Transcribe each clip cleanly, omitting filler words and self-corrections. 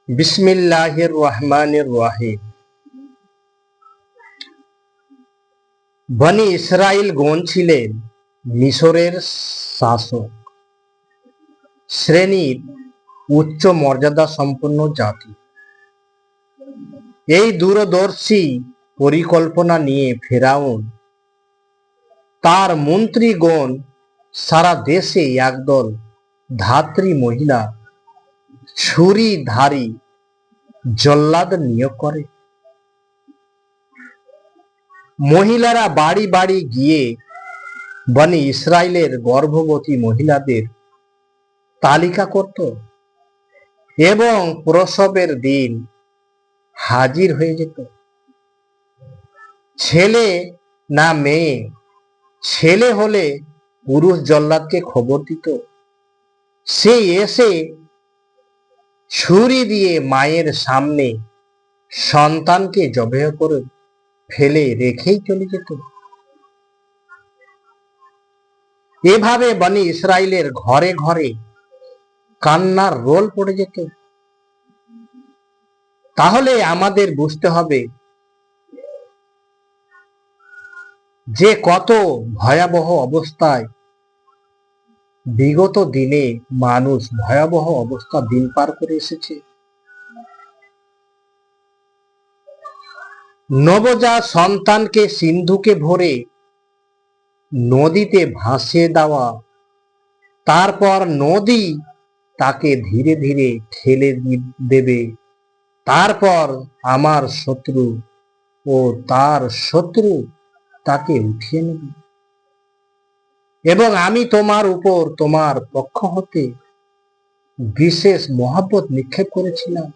বিসমিল্লাহির রহমানির রহিম। বনি ইসরাইলগণ ছিলেন মিশরের শাসক শ্রেণীর উচ্চ মর্যাদা সম্পন্ন জাতি। এই দূরদর্শী পরিকল্পনা নিয়ে ফেরাউন তার মন্ত্রীগণ সারা দেশে একদল ধাত্রী মহিলা ছুরিধারী জল্লাদ নিয়োগ করে। মহিলারা বাড়ি বাড়ি গিয়ে বনি ইসরাইলের গর্ভবতী মহিলাদের তালিকা করত এবং প্রসবের দিন হাজির হয়ে যেত। ছেলে না মেয়ে, ছেলে হলে পুরুষ জল্লাদকে খবর দিত। সে এসে ছুরি দিয়ে মায়ের সামনে সন্তানকে জবেহ করে ফেলে রেখেই চলে যেত। এভাবে বনি ইসরাইলের ঘরে ঘরে কান্নার রোল পড়ে যেত। তাহলে আমাদের বুঝতে হবে যে কত ভয়াবহ অবস্থায় বিগত দিনে মানুষ ভয়াবহ অবস্থা দিন পার করে এসেছে। নবজাত সন্তানকে সিন্ধুকে ভরে নদীতে ভাসিয়ে দেওয়া, তারপর নদী তাকে ধীরে ধীরে ঠেলে দেবে, তারপর আমার শত্রু ও তার শত্রু তাকে উঠিয়ে নেবে এবং আমি তোমার উপর তোমার পক্ষ হতে বিশেষ মহব্বত নিক্ষেপ করেছিলাম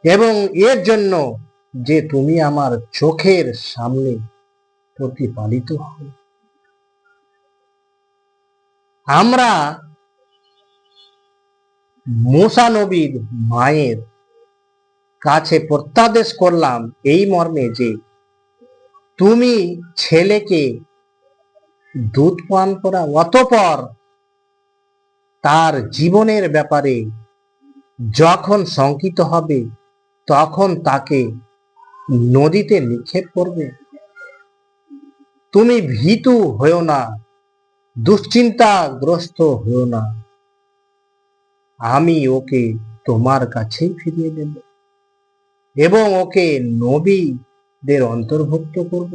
এবং এর জন্য যে তুমি আমার চোখের সামনে প্রতিপালিত হও। আমরা মূসা নবীর মায়ের কাছে প্রত্যাদেশ করলাম এই মর্মে যে তুমি ছেলেকে দুধ পান করা, অতঃপর তার জীবনের ব্যাপারে যখন শঙ্কিত হবে তখন তাকে নদীতে নিক্ষেপ করবে। তুমি ভীতু হও না, দুশ্চিন্তাগ্রস্ত হও না, আমি ওকে তোমার কাছেই ফিরিয়ে দেব এবং ওকে নবীদের অন্তর্ভুক্ত করব।